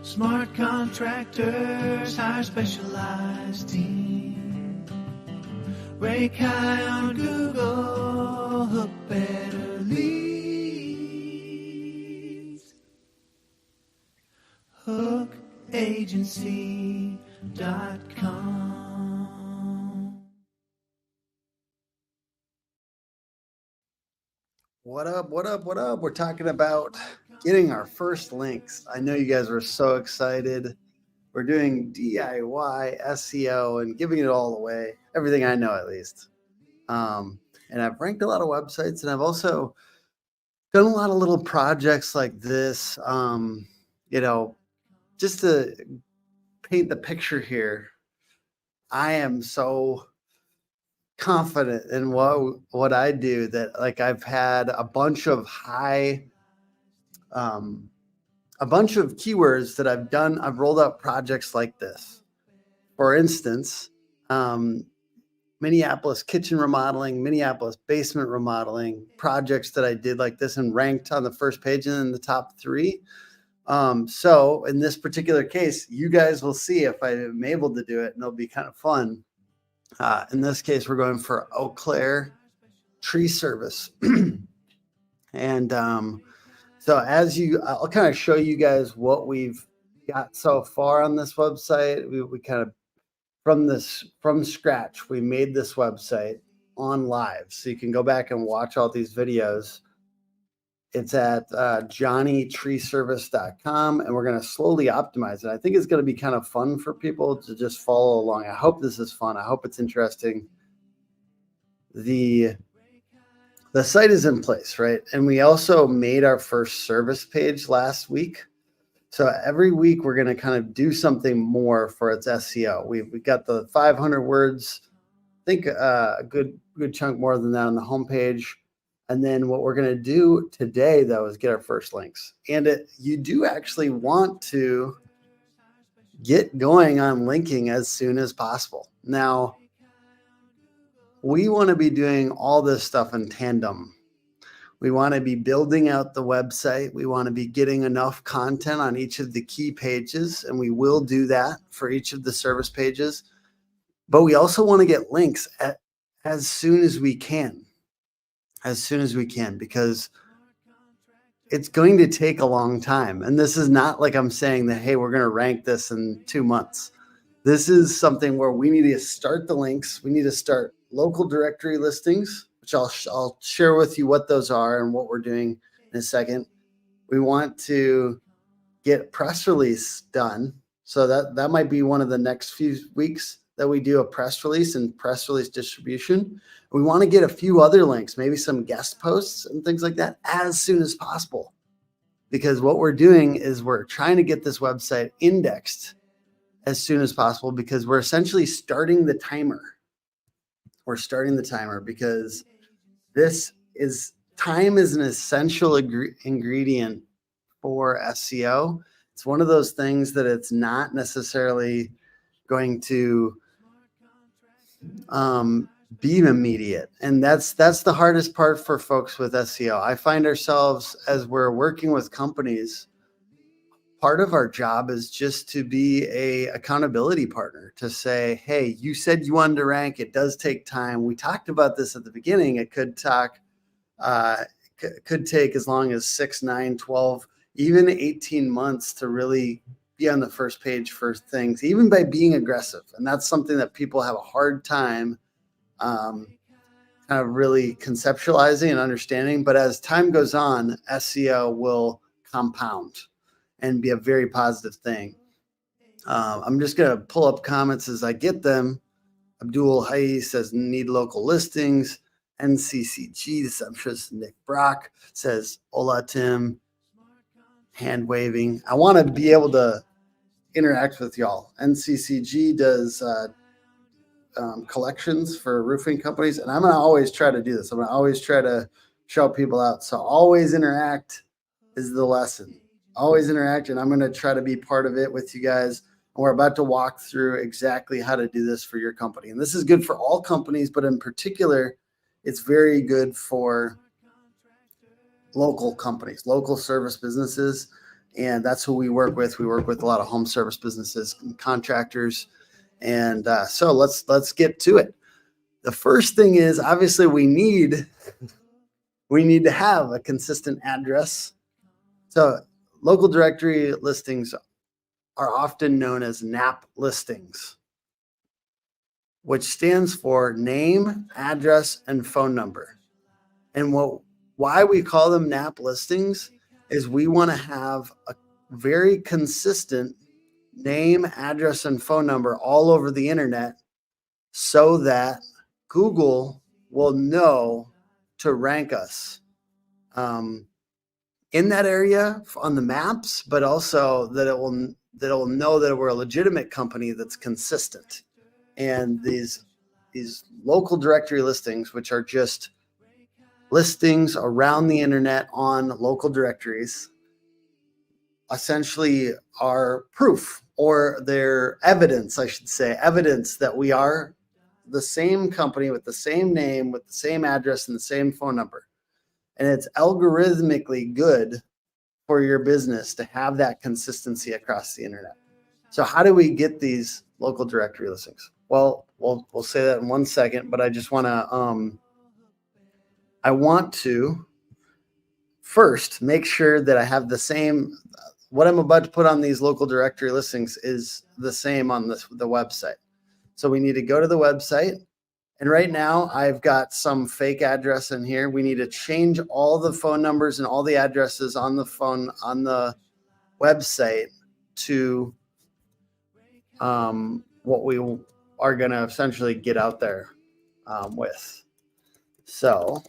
Smart contractors hire specialized team. Rank high on Google, hook better leads. Hookagency.com. What up, what up, what up? We're talking about getting our first links. I know you guys were so excited. We're doing DIY SEO and giving it all away, everything I know at least. And I've ranked a lot of websites, and I've also done a lot of little projects like this, just to paint the picture here. I am so confident in what I do that I've had a bunch of keywords that I've done. I've rolled out projects like this. For instance, Minneapolis kitchen remodeling, Minneapolis basement remodeling projects that I did like this and ranked on the first page and in the top 3. So in this particular case, you guys will see if I'm able to do it, and it'll be kind of fun. In this case, we're going for Eau Claire tree service. And so I'll kind of show you guys what we've got so far on this website. We kind of, from scratch, we made this website on live. So you can go back and watch all these videos. It's at johnnytreeservice.com, and we're going to slowly optimize it. I think it's going to be kind of fun for people to just follow along. I hope this is fun. I hope it's interesting. The site is in place, right? And we also made our first service page last week. So every week we're going to kind of do something more for its SEO. We got the 500 words, I think a good chunk more than that on the homepage. And then what we're going to do today, though, is get our first links. And you do actually want to get going on linking as soon as possible. Now, we want to be doing all this stuff in tandem. We want to be building out the website. We want to be getting enough content on each of the key pages, and we will do that for each of the service pages. But we also want to get links as soon as we can. Because it's going to take a long time. And this is not like I'm saying that, hey, we're going to rank this in 2 months. This is something where we need to start the links. We need to start local directory listings, which I'll share with you what those are and what we're doing in a second. We want to get press release done. So that might be one of the next few weeks that we do a press release and press release distribution. We want to get a few other links, maybe some guest posts and things like that as soon as possible. Because what we're doing is we're trying to get this website indexed as soon as possible, because we're essentially starting the timer. We're starting the timer because time is an essential ingredient for SEO. It's one of those things that it's not necessarily going to be immediate. And that's the hardest part for folks with SEO. I find ourselves, as we're working with companies, part of our job is just to be a accountability partner, to say, hey, you said you wanted to rank. It does take time. We talked about this at the beginning. It could take as long as 6, 9, 12, even 18 months to really be on the first page for things, even by being aggressive. And that's something that people have a hard time kind of really conceptualizing and understanding. But as time goes on, SEO will compound and be a very positive thing. I'm just going to pull up comments as I get them. Abdul Hai says, need local listings. NCCG, this I'm sure this is Nick Brock, says, hola, Tim. Hand waving. I want to be able to interact with y'all. NCCG does collections for roofing companies, and I'm going to always try to do this. I'm going to always try to show people out. So always interact is the lesson. Always interact, and I'm going to try to be part of it with you guys. And we're about to walk through exactly how to do this for your company. And this is good for all companies, but in particular, it's very good for local companies, local service businesses. And that's who we work with. We work with a lot of home service businesses and contractors. And so let's get to it. The first thing is, obviously we need to have a consistent address. So local directory listings are often known as NAP listings, which stands for name, address, and phone number. And why we call them NAP listings is we want to have a very consistent name, address, and phone number all over the internet so that Google will know to rank us in that area on the maps, but also that it will know that we're a legitimate company that's consistent. And these local directory listings, which are just listings around the internet on local directories, essentially are proof, or they're evidence, I should say, evidence that we are the same company with the same name, with the same address, and the same phone number. And it's algorithmically good for your business to have that consistency across the internet. So how do we get these local directory listings? Well, we'll say that in 1 second, but I just want to I want to first make sure that I have the same, what I'm about to put on these local directory listings is the same on the website. So we need to go to the website. And right now I've got some fake address in here. We need to change all the phone numbers and all the addresses on the phone, on the website to what we are going to essentially get out there with. So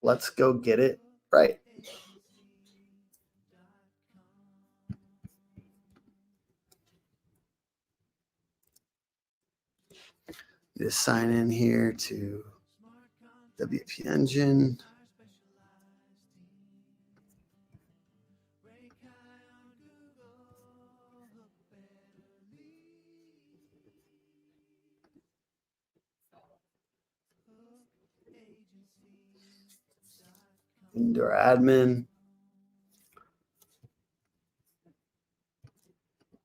let's go get it right. Just sign in here to WP Engine. Into our admin.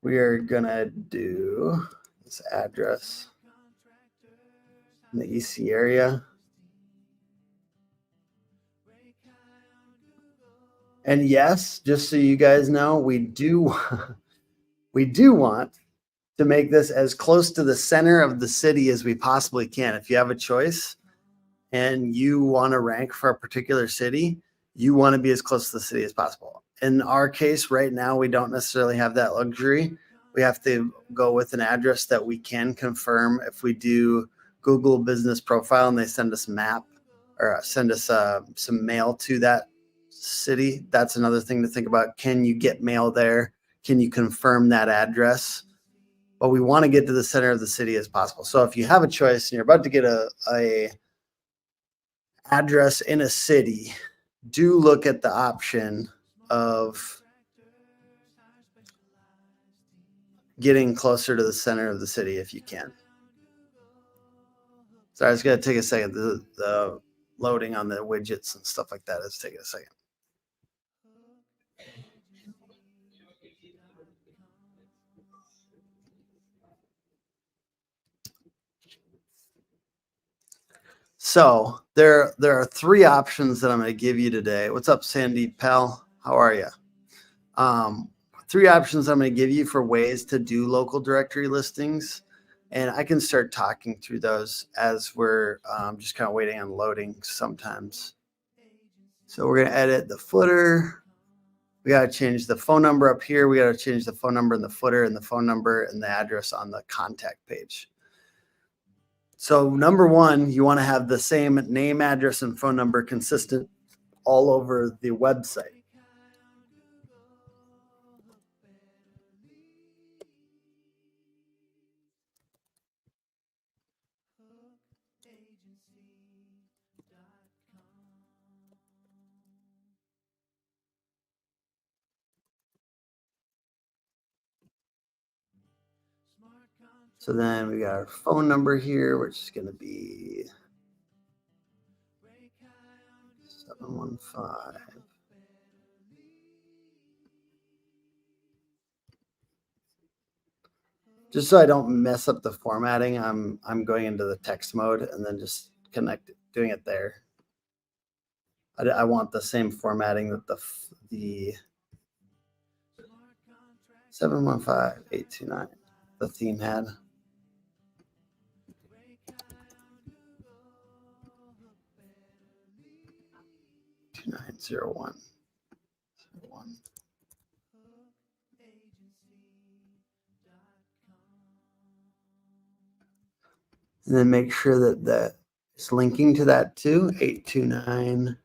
We are gonna do this address in the EC area. And yes, just so you guys know, we do want to make this as close to the center of the city as we possibly can. If you have a choice and you want to rank for a particular city, you want to be as close to the city as possible. In our case right now, we don't necessarily have that luxury. We have to go with an address that we can confirm. If we do Google Business Profile and they send us a map or send us some mail to that city, that's another thing to think about. Can you get mail there? Can you confirm that address? But we want to get to the center of the city as possible. So if you have a choice and you're about to get a address in a city, do look at the option of getting closer to the center of the city if you can. Sorry, it's going to take a second. The loading on the widgets and stuff like that is taking a second. So there are three options that I'm going to give you today. What's up, Sandy Pell? How are you? Three options I'm going to give you for ways to do local directory listings. And I can start talking through those as we're just kind of waiting on loading sometimes. So we're going to edit the footer. We got to change the phone number up here. We got to change the phone number in the footer and the phone number and the address on the contact page. So number one, you want to have the same name, address, and phone number consistent all over the website. So then we got our phone number here, which is going to be 715 Just so I don't mess up the formatting, I'm going into the text mode and then just doing it there. I want the same formatting that the 715829 the theme had. 2901. And then make sure that it's linking to that too. 829-0101.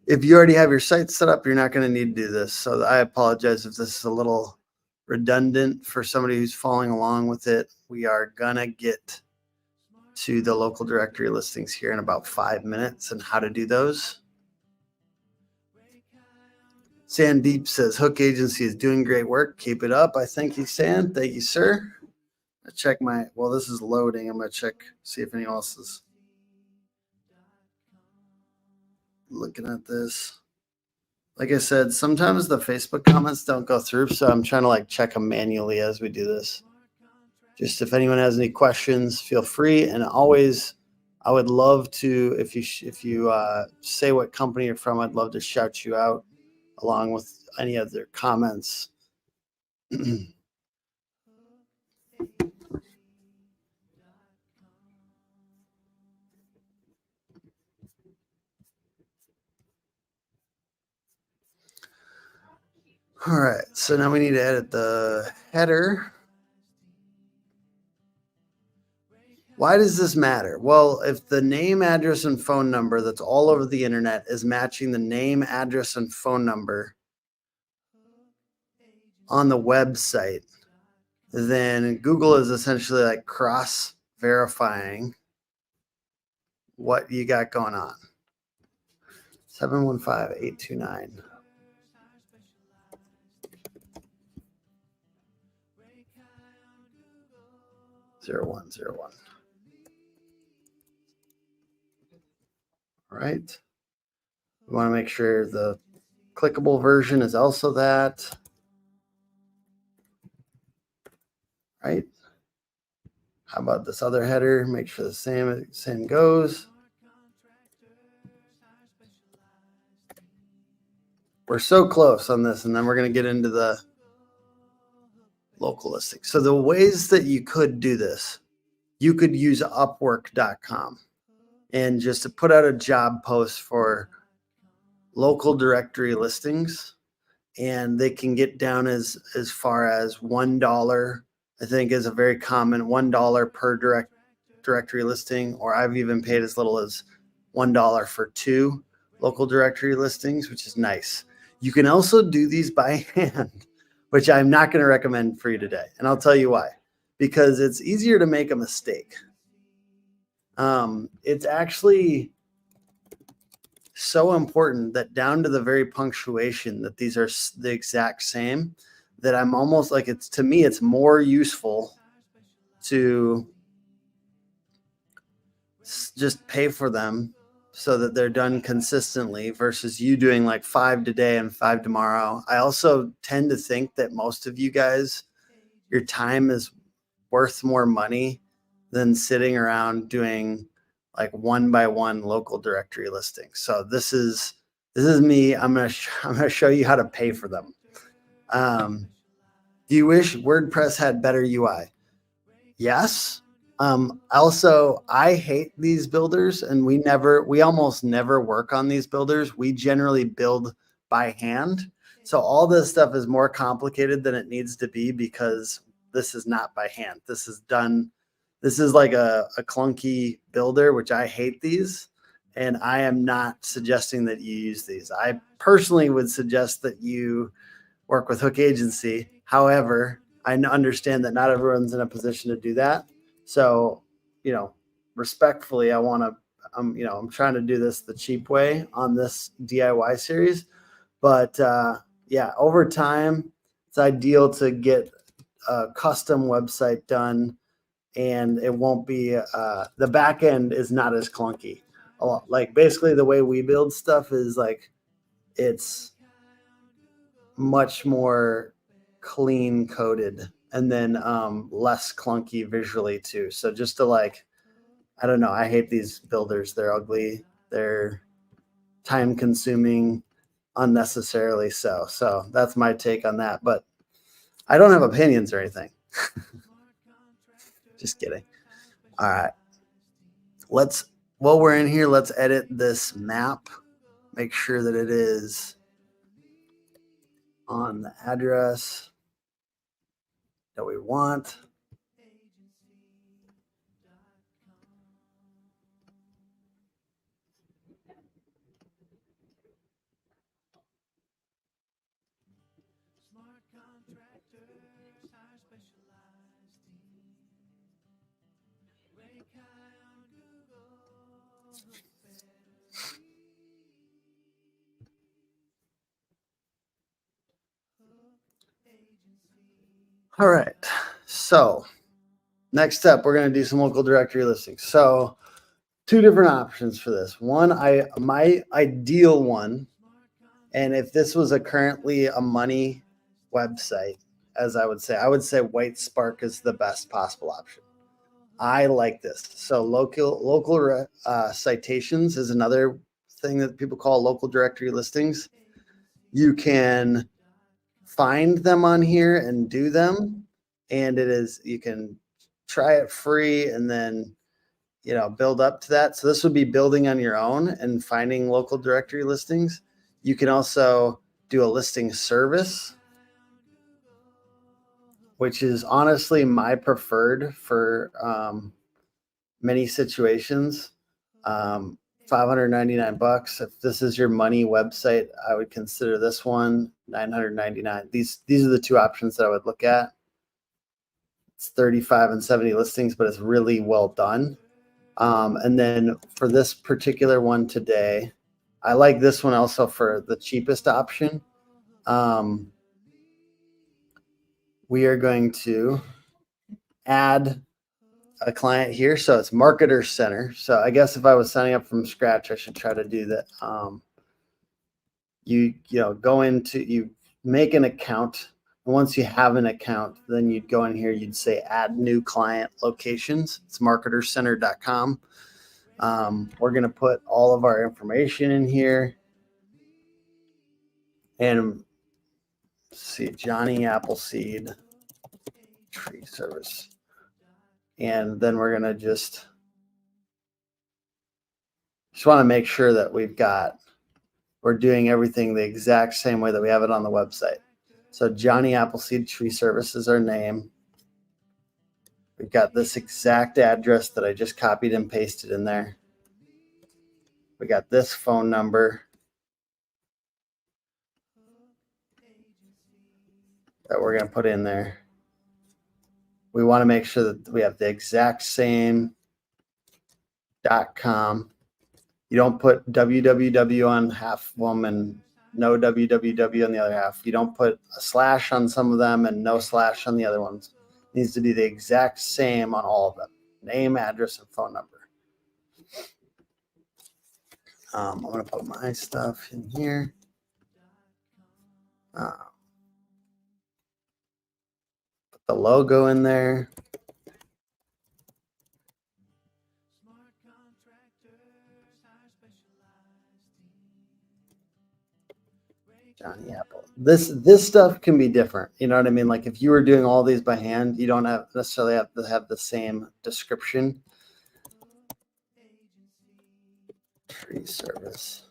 If you already have your site set up, you're not going to need to do this. So I apologize if this is a little redundant for somebody who's following along with it. We are going to get to the local directory listings here in about 5 minutes and how to do those. Sandeep says, Hook Agency is doing great work. Keep it up. I thank you, Sand. Thank you, sir. I check well, this is loading. I'm going to check, see if anyone else is looking at this. Like I said, sometimes the Facebook comments don't go through, so I'm trying to check them manually as we do this. Just if anyone has any questions, feel free. And always, I would love to, if you say what company you're from, I'd love to shout you out along with any other comments. All right, so now we need to edit the header. Why does this matter? Well, if the name, address, and phone number that's all over the internet is matching the name, address, and phone number on the website, then Google is essentially cross-verifying what you got going on. 715829. Zero one. All right. We want to make sure the clickable version is also that. Right. How about this other header? Make sure the same goes. We're so close on this, and then we're going to get into the local listing. So the ways that you could do this, you could use Upwork.com and just to put out a job post for local directory listings, and they can get down as far as $1. I think is a very common $1 per directory listing, or I've even paid as little as $1 for 2 local directory listings, which is nice. You can also do these by hand, which I'm not going to recommend for you today. And I'll tell you why. Because it's easier to make a mistake. It's actually so important that down to the very punctuation that these are the exact same, that I'm almost like to me, it's more useful to just pay for them so that they're done consistently versus you doing 5 today and 5 tomorrow. I also tend to think that most of you guys, your time is worth more money than sitting around doing 1-by-1 local directory listings. So this is me. I'm gonna show you how to pay for them. Do you wish WordPress had better UI? Yes. Also, I hate these builders, and we almost never work on these builders. We generally build by hand. So all this stuff is more complicated than it needs to be because this is not by hand. This is done. This is like a clunky builder, which I hate these. And I am not suggesting that you use these. I personally would suggest that you work with Hook Agency. However, I understand that not everyone's in a position to do that. So, respectfully, I'm trying to do this the cheap way on this DIY series. But yeah, over time, it's ideal to get a custom website done, and it won't be the back end is not as clunky. Like basically the way we build stuff is like it's much more clean coded, and then less clunky visually too. So just to like, I don't know, I hate these builders. They're ugly. They're time consuming unnecessarily so. So that's my take on that. But I don't have opinions or anything. Just kidding. All right. While we're in here, let's edit this map. Make sure that it is on the address that we want. All right. So next up, we're going to do some local directory listings. So two different options for this. One, my ideal one, and if this was currently a money website, as I would say White Spark is the best possible option. I like this. So local citations is another thing that people call local directory listings. You can find them on here and do them, and you can try it free and then build up to that. So this would be building on your own and finding local directory listings. You can also do a listing service, which is honestly my preferred for many situations. 599 bucks. If this is your money website, I would consider this one 999. These are the two options that I would look at. It's 35 and 70 listings, but it's really well done. And then for this particular one today, I like this one also for the cheapest option. We are going to add a client here. So it's Marketer Center. So I guess if I was signing up from scratch, I should try to do that. You make an account. And once you have an account, then you'd go in here, you'd say add new client locations. It's marketercenter.com. We're going to put all of our information in here. And see, Johnny Appleseed tree service. And then we're going to just want to make sure that we're doing everything the exact same way that we have it on the website. So Johnny Appleseed Tree Service is our name. We've got this exact address that I just copied and pasted in there. We got this phone number that we're going to put in there. We want to make sure that we have the exact same .com. You don't put www on half of them and no www on the other half. You don't put a slash on some of them and no slash on the other ones. It needs to be the exact same on all of them. Name, address, and phone number. I'm going to put my stuff in here. Put the logo in there. Johnny Apple. This stuff can be different. You know what I mean? Like if you were doing all these by hand, you don't necessarily have to have the same description. Tree service.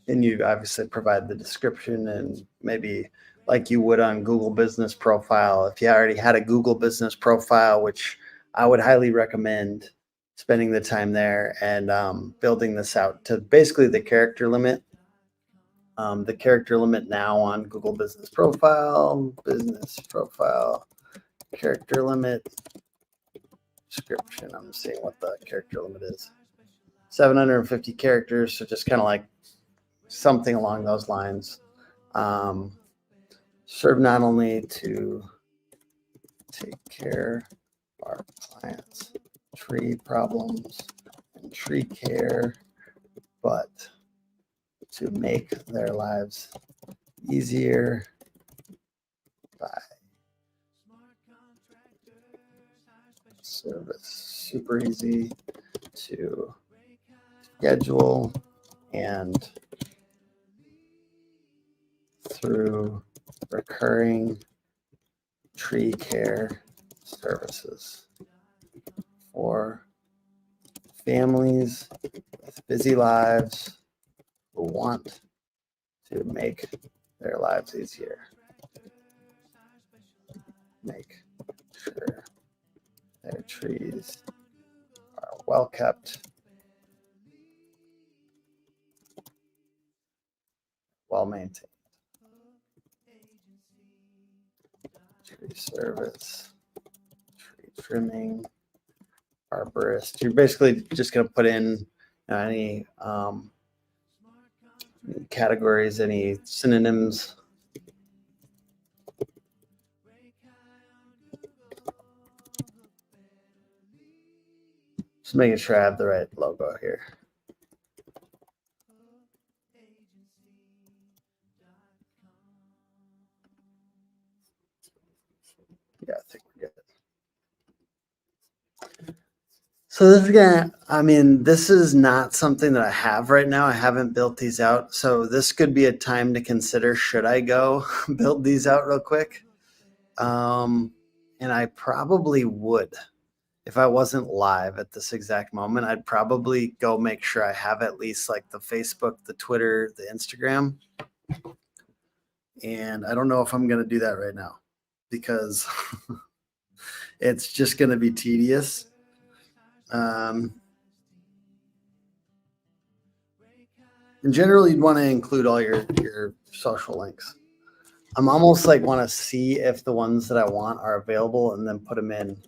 And you obviously provide the description and maybe like you would on Google Business Profile. If you already had a Google Business Profile, which I would highly recommend spending the time there and building this out to basically the character limit. The character limit now on Google Business Profile, character limit, description. I'm seeing what the character limit is. 750 characters, so just kind of like something along those lines. Serve not only to take care of our clients' tree problems and tree care, but to make their lives easier by service. Super easy to schedule and through recurring tree care services for families with busy lives who want to make their lives easier. Make sure their trees are well kept, well maintained. Tree service, tree trimming, arborist. You're basically just going to put in any categories, any synonyms. Just making sure I have the right logo here. Yeah, I think we're good. So this is this is not something that I have right now. I haven't built these out. So this could be a time to consider, should I go build these out real quick? And I probably would. If I wasn't live at this exact moment, I'd probably go make sure I have at least like the Facebook, the Twitter, the Instagram. And I don't know if I'm going to do that right now because it's just going to be tedious. In general, you'd want to include all your social links. I'm almost like want to see if the ones that I want are available and then put them in.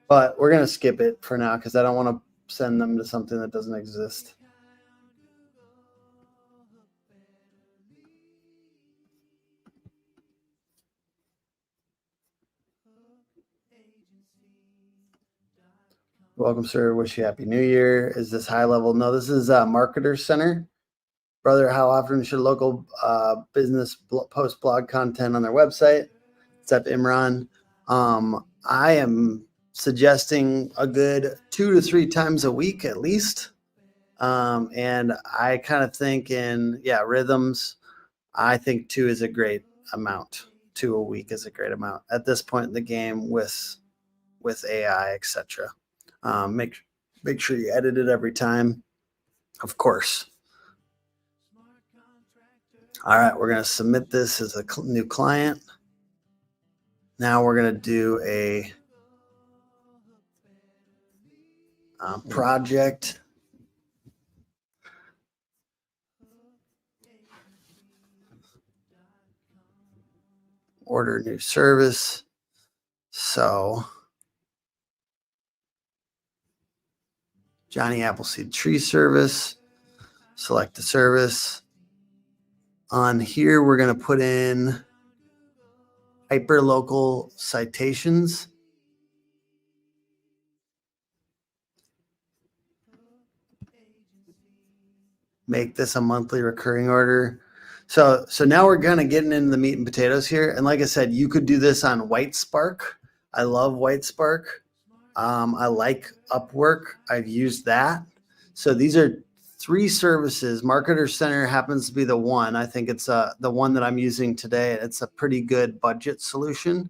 But we're going to skip it for now because I don't want to send them to something that doesn't exist. Welcome, sir. Wish you happy new year. Is this high level? No, this is Marketer Center. Brother, how often should local business post blog content on their website? What's up, Imran? I am suggesting a good 2 to 3 times a week at least. And I kind of think in rhythms, I think 2 is a great amount. 2 a week is a great amount at this point in the game with AI, etc. Make sure you edit it every time, of course. All right, we're going to submit this as a new client. Now we're going to do a project. Order new service. So Johnny Appleseed tree service. Select the service. On here, we're going to put in hyperlocal citations. Make this a monthly recurring order. So now we're kind of getting into the meat and potatoes here. And like I said, you could do this on WhiteSpark. I love WhiteSpark. I like Upwork. I've used that. So these are 3 services. Marketer Center happens to be the one. I think it's the one that I'm using today. It's a pretty good budget solution.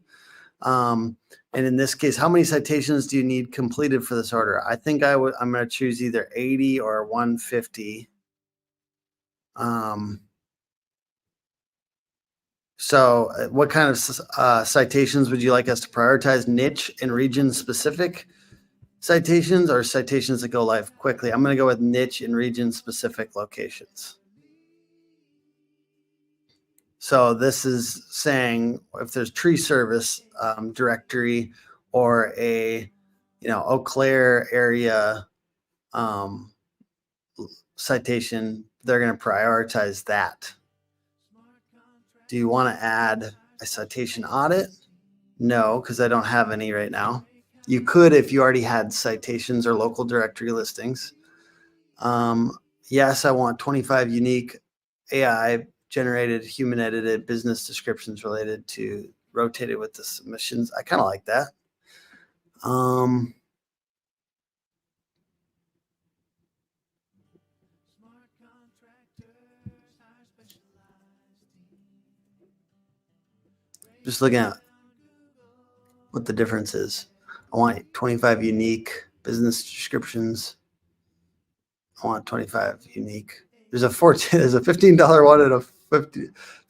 And in this case, how many citations do you need completed for this order? I think I'm going to choose either 80 or 150. So what kind of citations would you like us to prioritize? Niche and region specific citations or citations that go live quickly? I'm going to go with niche and region specific locations. So this is saying if there's tree service directory or a, Eau Claire area citation, they're going to prioritize that. Do you want to add a citation audit? No, because I don't have any right now. You could if you already had citations or local directory listings. Yes, I want 25 unique AI generated, human edited business descriptions related to rotated with the submissions. I kind of like that. Just looking at what the difference is. I want 25 unique business descriptions. I want 25 unique. There's a $15 one and a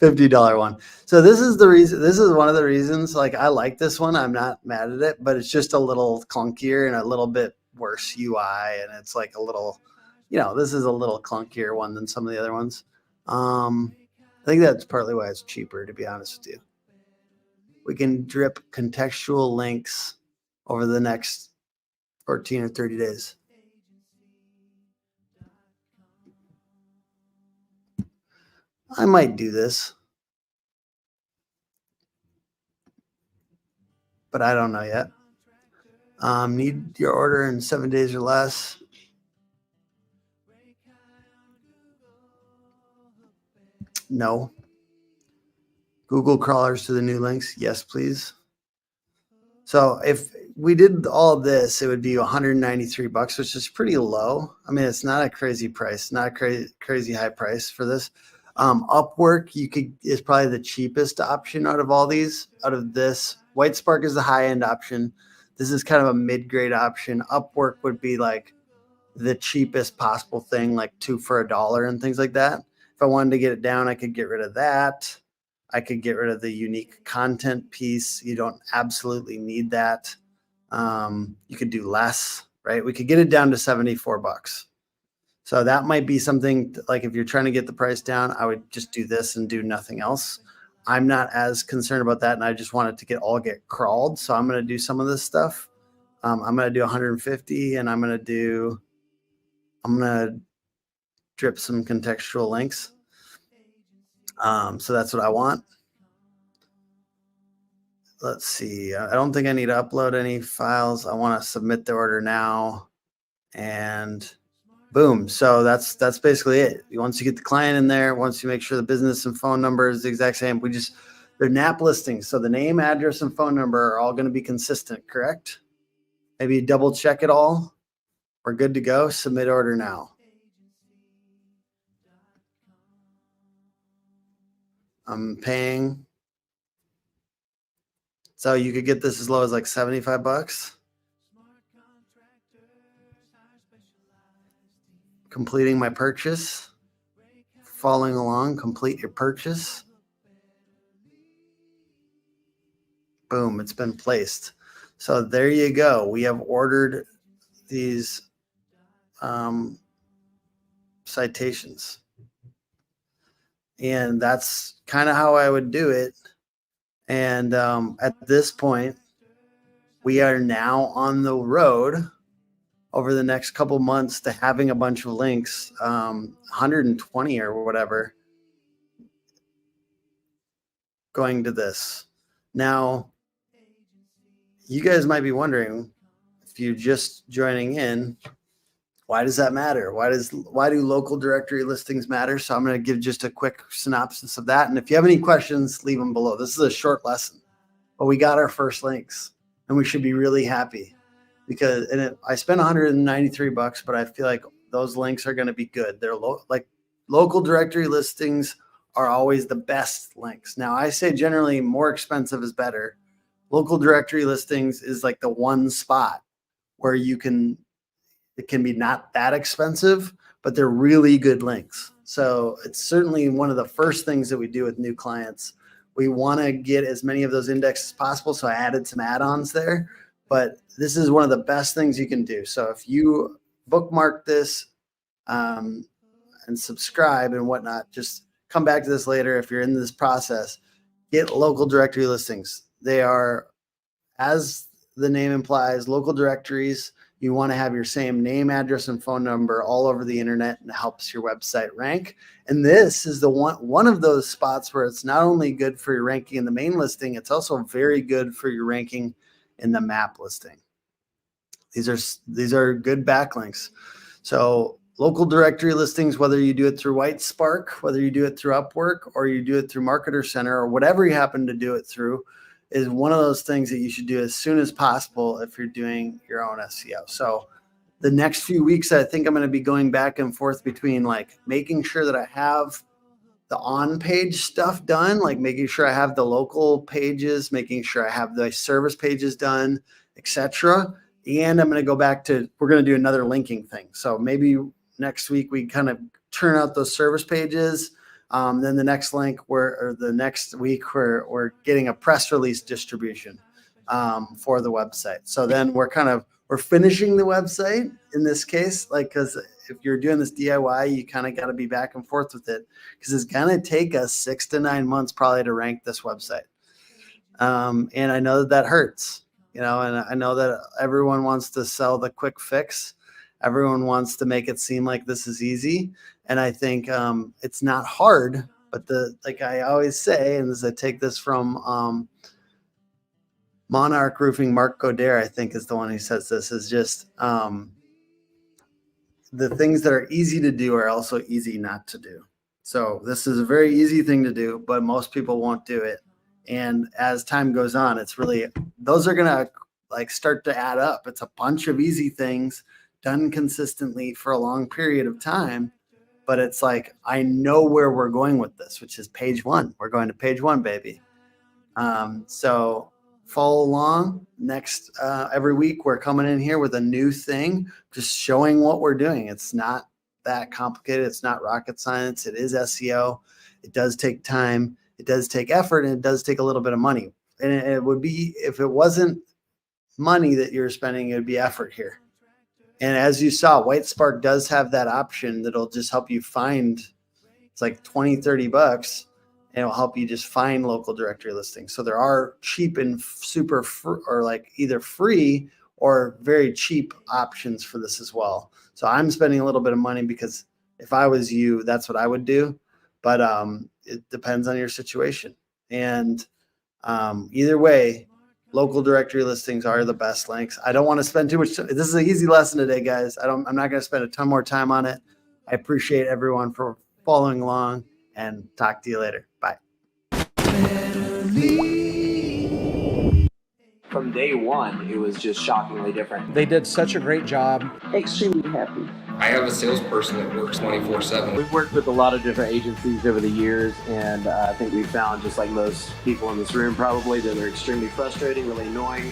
$50 one. So this is the reason. This is one of the reasons. Like, I like this one. I'm not mad at it, but it's just a little clunkier and a little bit worse UI, and it's like a little, this is a little clunkier one than some of the other ones. I think that's partly why it's cheaper, to be honest with you. We can drip contextual links over the next 14 or 30 days. I might do this, but I don't know yet. Need your order in 7 days or less. No. Google crawlers to the new links. Yes, please. So if we did all of this, it would be $193, which is pretty low. I mean, it's not a crazy price, not a crazy high price for this. Upwork is probably the cheapest option out of all these. Out of this, Whitespark is the high end option. This is kind of a mid-grade option. Upwork would be like the cheapest possible thing, like 2 for $1 and things like that. If I wanted to get it down, I could get rid of that. I could get rid of the unique content piece. You don't absolutely need that. You could do less, right? We could get it down to $74. So that might be something like, if you're trying to get the price down, I would just do this and do nothing else. I'm not as concerned about that, and I just want it to get crawled. So I'm going to do some of this stuff. I'm going to do 150, and I'm going to drip some contextual links. So that's what I want. Let's see. I don't think I need to upload any files. I want to submit the order now, and boom. So that's basically it. Once you get the client in there, once you make sure the business and phone number is the exact same, they're NAP listings. So the name, address, and phone number are all going to be consistent, correct? Maybe double check it all. We're good to go. Submit order now. I'm paying. So you could get this as low as like $75. Completing my purchase. Following along, complete your purchase. Boom, it's been placed. So there you go. We have ordered these citations. And that's kind of how I would do it. And at this point, we are now on the road over the next couple months to having a bunch of links, 120 or whatever, going to this. Now, you guys might be wondering, if you're just joining in, why does that matter? Why do local directory listings matter? So I'm going to give just a quick synopsis of that. And if you have any questions, leave them below. This is a short lesson, but we got our first links, and we should be really happy because I spent $193, but I feel like those links are going to be good. They're like local directory listings are always the best links. Now, I say generally more expensive is better. Local directory listings is like the one spot where it can be not that expensive, but they're really good links. So it's certainly one of the first things that we do with new clients. We want to get as many of those indexes as possible. So I added some add-ons there, but this is one of the best things you can do. So if you bookmark this and subscribe and whatnot, just come back to this later. If you're in this process, get local directory listings. They are, as the name implies, local directories. You want to have your same name, address, and phone number all over the internet, and it helps your website rank. And this is the one of those spots where it's not only good for your ranking in the main listing, it's also very good for your ranking in the map listing. These are good backlinks. So local directory listings, whether you do it through Whitespark, whether you do it through Upwork, or you do it through Marketer Center, or whatever you happen to do it through, is one of those things that you should do as soon as possible if you're doing your own SEO. So the next few weeks, I think I'm going to be going back and forth between like making sure that I have the on-page stuff done, like making sure I have the local pages, making sure I have the service pages done, etc. And I'm going to go back to, we're going to do another linking thing. So maybe next week we kind of turn out those service pages. Then the next the next week we're getting a press release distribution for the website. So then we're finishing the website in this case, like, because if you're doing this DIY, you kind of got to be back and forth with it, because it's going to take us 6 to 9 months probably to rank this website. And I know that hurts, and I know that everyone wants to sell the quick fix. Everyone wants to make it seem like this is easy. And I think it's not hard, but like I always say, and as I take this from Monarch Roofing, Mark Godair, I think is the one who says this, is just the things that are easy to do are also easy not to do. So this is a very easy thing to do, but most people won't do it. And as time goes on, it's really, those are going to like start to add up. It's a bunch of easy things done consistently for a long period of time. But it's like, I know where we're going with this, which is page 1. We're going to page 1, baby. So follow along. Next, every week we're coming in here with a new thing, just showing what we're doing. It's not that complicated. It's not rocket science. It is SEO. It does take time. It does take effort, and it does take a little bit of money. And it would be, if it wasn't money that you're spending, it would be effort here. And as you saw, Whitespark does have that option that'll just help you find, it's like $20-$30, and it'll help you just find local directory listings. So there are cheap and super or like either free or very cheap options for this as well. So I'm spending a little bit of money because if I was you, that's what I would do. But it depends on your situation. And either way, local directory listings are the best links. I don't want to spend too much time. This is an easy lesson today, guys. I'm not going to spend a ton more time on it. I appreciate everyone for following along, and talk to you later. Bye. From day one, it was just shockingly different. They did such a great job. Extremely happy. I have a salesperson that works 24/7. We've worked with a lot of different agencies over the years, and I think we found, just like most people in this room probably, that they're extremely frustrating, really annoying.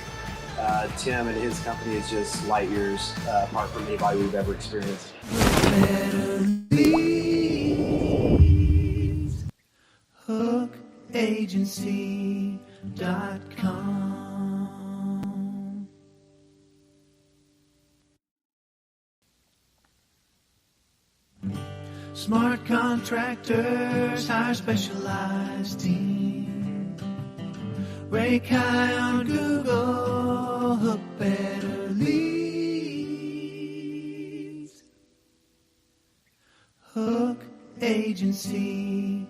Tim and his company is just light years apart from anybody we've ever experienced. Hookagency.com. Smart contractors hire specialized team. Rank high on Google, hook better leads. Hookagency.com.